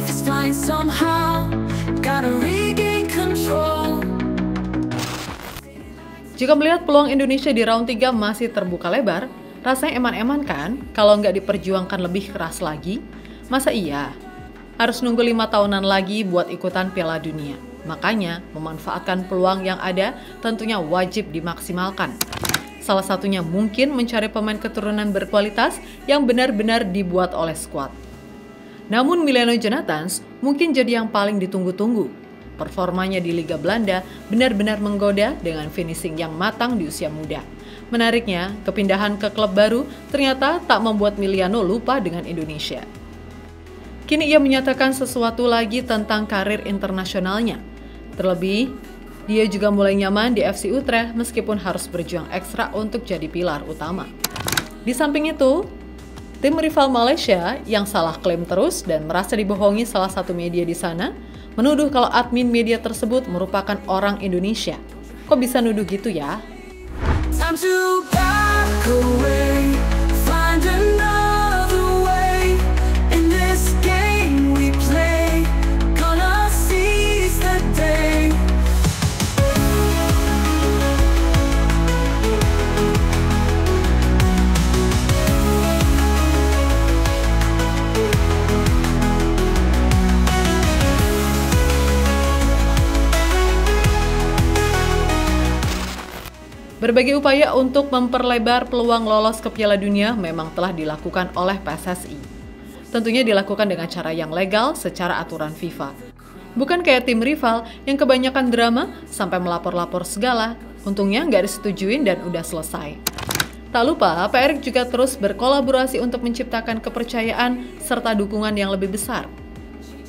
life is fine somehow. Gotta regain control. Jika melihat peluang Indonesia di round 3 masih terbuka lebar, rasanya eman-eman kan kalau nggak diperjuangkan lebih keras lagi? Masa iya? Harus nunggu 5 tahunan lagi buat ikutan Piala Dunia. Makanya, memanfaatkan peluang yang ada tentunya wajib dimaksimalkan. Salah satunya mungkin mencari pemain keturunan berkualitas yang benar-benar dibuat oleh skuad. Namun Emiliano Jonathans mungkin jadi yang paling ditunggu-tunggu. Performanya di Liga Belanda benar-benar menggoda dengan finishing yang matang di usia muda. Menariknya, kepindahan ke klub baru ternyata tak membuat Emiliano lupa dengan Indonesia. Kini ia menyatakan sesuatu lagi tentang karir internasionalnya. Terlebih, dia juga mulai nyaman di FC Utrecht meskipun harus berjuang ekstra untuk jadi pilar utama. Di samping itu, tim rival Malaysia yang salah klaim terus dan merasa dibohongi salah satu media di sana, menuduh kalau admin media tersebut merupakan orang Indonesia. Kok bisa nuduh gitu ya? Time to back away, find another way. In this game we play, gonna seize the day. Berbagai upaya untuk memperlebar peluang lolos ke Piala Dunia memang telah dilakukan oleh PSSI. Tentunya dilakukan dengan cara yang legal secara aturan FIFA. Bukan kayak tim rival yang kebanyakan drama sampai melapor-lapor segala, untungnya nggak disetujuin dan udah selesai. Tak lupa, Pak Erick juga terus berkolaborasi untuk menciptakan kepercayaan serta dukungan yang lebih besar.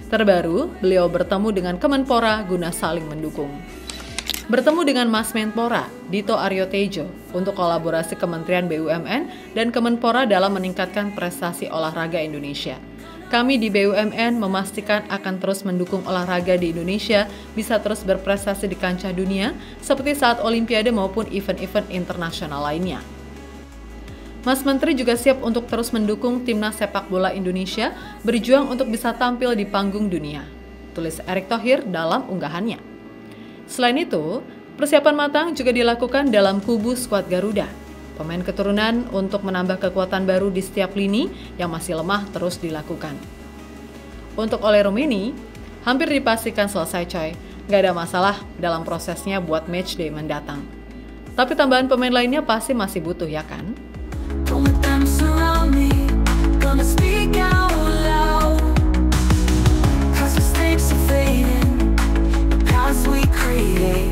Terbaru, beliau bertemu dengan Kemenpora guna saling mendukung. Bertemu dengan Mas Menpora, Dito Aryo Tejo, untuk kolaborasi Kementerian BUMN dan Kemenpora dalam meningkatkan prestasi olahraga Indonesia. Kami di BUMN memastikan akan terus mendukung olahraga di Indonesia bisa terus berprestasi di kancah dunia seperti saat Olimpiade maupun event-event internasional lainnya. Mas Menteri juga siap untuk terus mendukung timnas sepak bola Indonesia berjuang untuk bisa tampil di panggung dunia, tulis Erick Thohir dalam unggahannya. Selain itu, persiapan matang juga dilakukan dalam kubu skuad Garuda. Pemain keturunan untuk menambah kekuatan baru di setiap lini yang masih lemah terus dilakukan. Untuk Ole Roemeni, hampir dipastikan selesai coy. Gak ada masalah dalam prosesnya buat matchday mendatang. Tapi tambahan pemain lainnya pasti masih butuh ya kan? Don't let them surround me, gonna speak out loud. 'Cause mistakes are fading, the paths we create.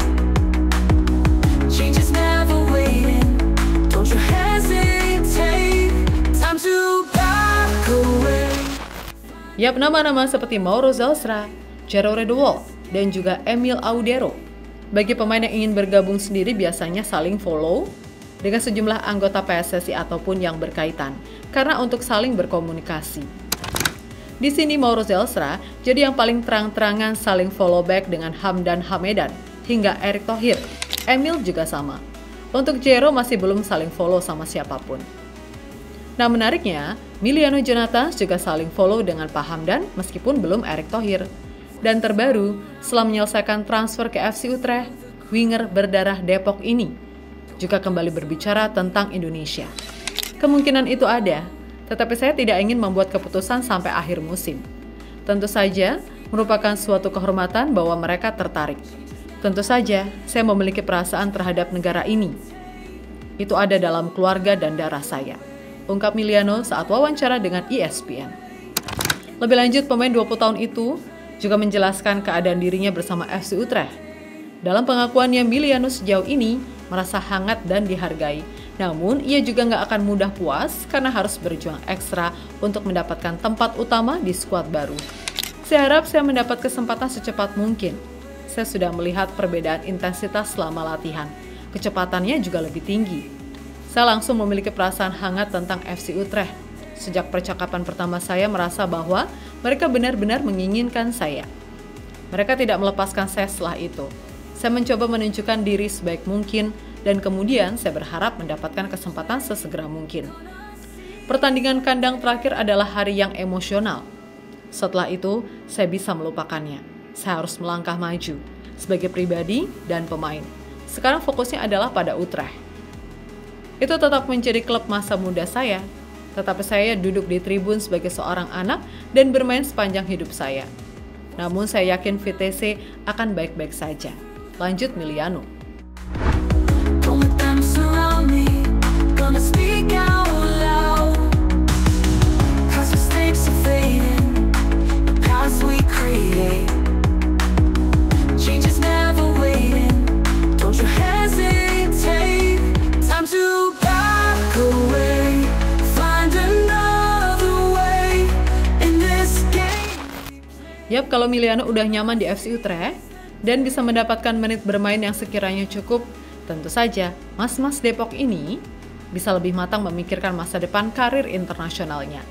Change is never waiting, don't you hesitate. Time to back away. Yap, nama-nama seperti Mauro Zelstra, Jero Redewald, dan juga Emil Audero. Bagi pemain yang ingin bergabung sendiri biasanya saling follow dengan sejumlah anggota PSSI ataupun yang berkaitan, karena untuk saling berkomunikasi. Di sini Mauro Zelstra jadi yang paling terang-terangan saling follow back dengan Hamdan Hamedan hingga Erick Thohir. Emil juga sama. Untuk Jero masih belum saling follow sama siapapun. Nah menariknya, Emiliano Jonathans juga saling follow dengan Pak Hamdan meskipun belum Erick Thohir. Dan terbaru, setelah menyelesaikan transfer ke FC Utrecht, winger berdarah Depok ini juga kembali berbicara tentang Indonesia. Kemungkinan itu ada, tetapi saya tidak ingin membuat keputusan sampai akhir musim. Tentu saja, merupakan suatu kehormatan bahwa mereka tertarik. Tentu saja, saya memiliki perasaan terhadap negara ini. Itu ada dalam keluarga dan darah saya, ungkap Emiliano saat wawancara dengan ESPN. Lebih lanjut, pemain 20 tahun itu juga menjelaskan keadaan dirinya bersama FC Utrecht. Dalam pengakuannya, Emiliano sejauh ini merasa hangat dan dihargai. Namun, ia juga nggak akan mudah puas karena harus berjuang ekstra untuk mendapatkan tempat utama di skuad baru. Saya harap saya mendapat kesempatan secepat mungkin. Saya sudah melihat perbedaan intensitas selama latihan. Kecepatannya juga lebih tinggi. Saya langsung memiliki perasaan hangat tentang FC Utrecht. Sejak percakapan pertama saya merasa bahwa mereka benar-benar menginginkan saya. Mereka tidak melepaskan saya setelah itu. Saya mencoba menunjukkan diri sebaik mungkin dan kemudian saya berharap mendapatkan kesempatan sesegera mungkin. Pertandingan kandang terakhir adalah hari yang emosional. Setelah itu, saya bisa melupakannya. Saya harus melangkah maju sebagai pribadi dan pemain. Sekarang fokusnya adalah pada Utrecht. Itu tetap menjadi klub masa muda saya, tetapi saya duduk di tribun sebagai seorang anak dan bermain sepanjang hidup saya. Namun saya yakin VTC akan baik-baik saja. Lanjut Miliano. Don't let them surround me. Gonna speak out loud. 'Cause mistakes are fading. The paths we create. Change is never waiting. Don't you hesitate. Time to back away. Find another way in this game. Yap, kalau Miliano udah nyaman di FC Utrecht dan bisa mendapatkan menit bermain yang sekiranya cukup, tentu saja mas-mas Depok ini bisa lebih matang memikirkan masa depan karir internasionalnya.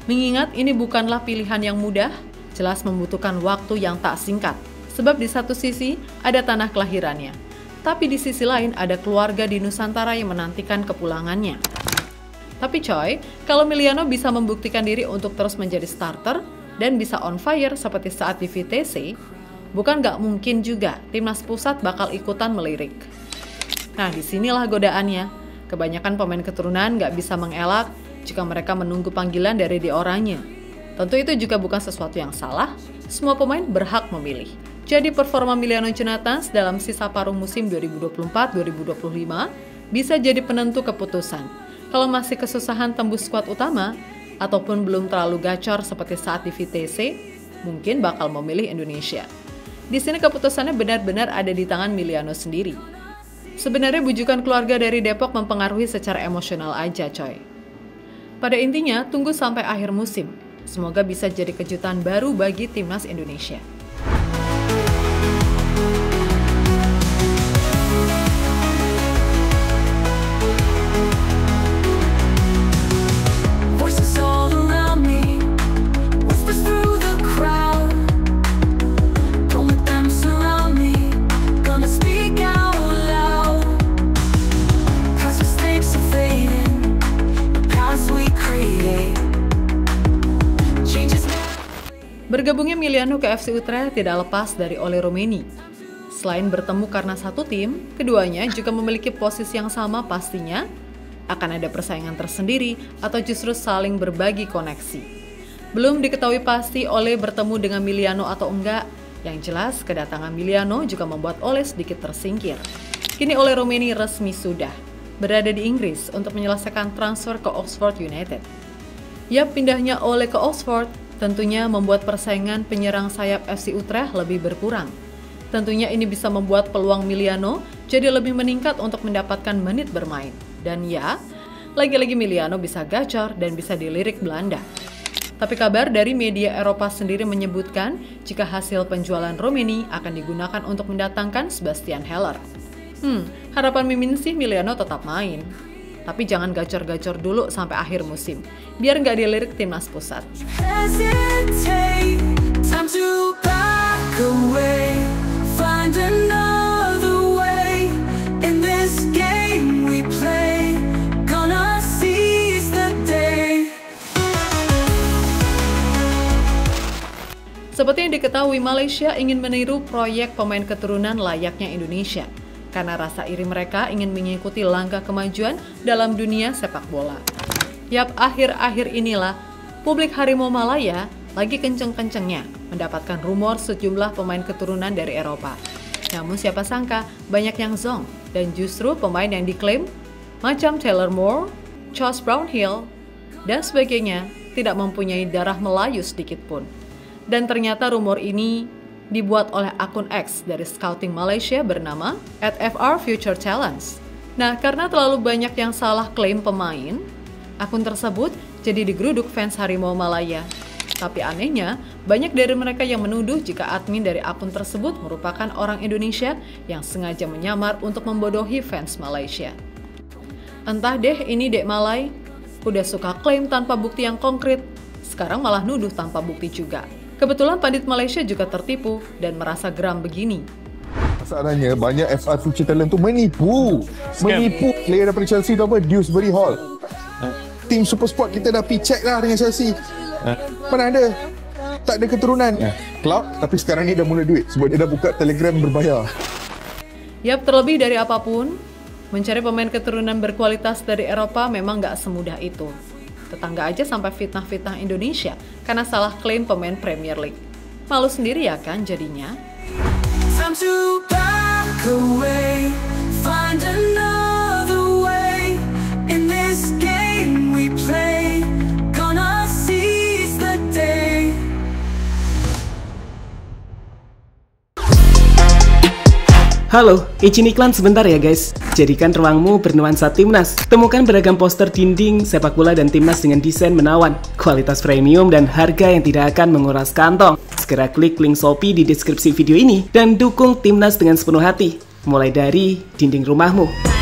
Mengingat ini bukanlah pilihan yang mudah, jelas membutuhkan waktu yang tak singkat. Sebab di satu sisi ada tanah kelahirannya, tapi di sisi lain ada keluarga di Nusantara yang menantikan kepulangannya. Tapi coy, kalau Miliano bisa membuktikan diri untuk terus menjadi starter dan bisa on fire seperti saat di VTC, bukan nggak mungkin juga timnas pusat bakal ikutan melirik. Nah, disinilah godaannya. Kebanyakan pemain keturunan nggak bisa mengelak jika mereka menunggu panggilan dari di orangnya. Tentu itu juga bukan sesuatu yang salah, semua pemain berhak memilih. Jadi performa Miliano Jonathans dalam sisa paruh musim 2024-2025 bisa jadi penentu keputusan. Kalau masih kesusahan tembus skuad utama, ataupun belum terlalu gacor seperti saat di VTC, mungkin bakal memilih Indonesia. Di sini keputusannya benar-benar ada di tangan Miliano sendiri. Sebenarnya bujukan keluarga dari Depok mempengaruhi secara emosional aja coy. Pada intinya, tunggu sampai akhir musim. Semoga bisa jadi kejutan baru bagi timnas Indonesia. Voices all around me, whispers through the crowd. Don't let them surround me. Gonna speak out loud. 'Cause mistakes are fading. The paths we create. Changes never. Bergabungnya Miliano ke FC Utrecht tidak lepas dari Ole Romeni. Selain bertemu karena satu tim, keduanya juga memiliki posisi yang sama pastinya. Akan ada persaingan tersendiri atau justru saling berbagi koneksi. Belum diketahui pasti Ole bertemu dengan Miliano atau enggak. Yang jelas, kedatangan Miliano juga membuat Ole sedikit tersingkir. Kini Ole Romeni resmi sudah berada di Inggris untuk menyelesaikan transfer ke Oxford United. Yap, pindahnya Ole ke Oxford tentunya membuat persaingan penyerang sayap FC Utrecht lebih berkurang. Tentunya ini bisa membuat peluang Miliano jadi lebih meningkat untuk mendapatkan menit bermain. Dan ya, lagi-lagi Miliano bisa gacor dan bisa dilirik Belanda. Tapi kabar dari media Eropa sendiri menyebutkan jika hasil penjualan Romeni akan digunakan untuk mendatangkan Sebastian Haller. Harapan Mimin sih Miliano tetap main. Tapi jangan gacor-gacor dulu sampai akhir musim, biar nggak dilirik timnas pusat. Hesitate. Time to back away. Find another way in this game we play. Gonna seize the day. Seperti yang diketahui, Malaysia ingin meniru proyek pemain keturunan layaknya Indonesia. Karena rasa iri mereka ingin mengikuti langkah kemajuan dalam dunia sepak bola. Yap, akhir-akhir inilah publik Harimau Malaya lagi kenceng-kencengnya mendapatkan rumor sejumlah pemain keturunan dari Eropa. Namun siapa sangka banyak yang zong dan justru pemain yang diklaim macam Taylor Moore, Charles Brownhill, dan sebagainya tidak mempunyai darah Melayu sedikit pun. Dan ternyata rumor ini dibuat oleh akun X dari Scouting Malaysia bernama @FRFutureTalents. Nah, karena terlalu banyak yang salah klaim pemain, akun tersebut jadi digeruduk fans Harimau Malaya. Tapi anehnya, banyak dari mereka yang menuduh jika admin dari akun tersebut merupakan orang Indonesia yang sengaja menyamar untuk membodohi fans Malaysia. Entah deh, ini Dek Malay, udah suka klaim tanpa bukti yang konkret, sekarang malah nuduh tanpa bukti juga. Kebetulan pandit Malaysia juga tertipu dan merasa geram begini. Masalahnya banyak FR Future Talent tu menipu player daripada Chelsea tu apa, Dewsbury Hall. Tim Super Sport kita dah pergi check lah dengan Chelsea. Mana ada. tak ada keturunan. Cloud, tapi sekarang ni dah mula duit sebab dia dah buka Telegram berbayar. Yap, terlebih dari apapun, mencari pemain keturunan berkualitas dari Eropa memang nggak semudah itu. Tetangga aja sampai fitnah-fitnah Indonesia karena salah klaim pemain Premier League. Malu sendiri ya kan jadinya. Time to back away, find another way. In this game we play, gonna seize the day. Halo, izin iklan sebentar ya guys. Jadikan ruangmu bernuansa Timnas. Temukan beragam poster dinding, sepak bola dan Timnas dengan desain menawan, kualitas premium dan harga yang tidak akan menguras kantong. Segera klik link Shopee di deskripsi video ini dan dukung Timnas dengan sepenuh hati. Mulai dari dinding rumahmu.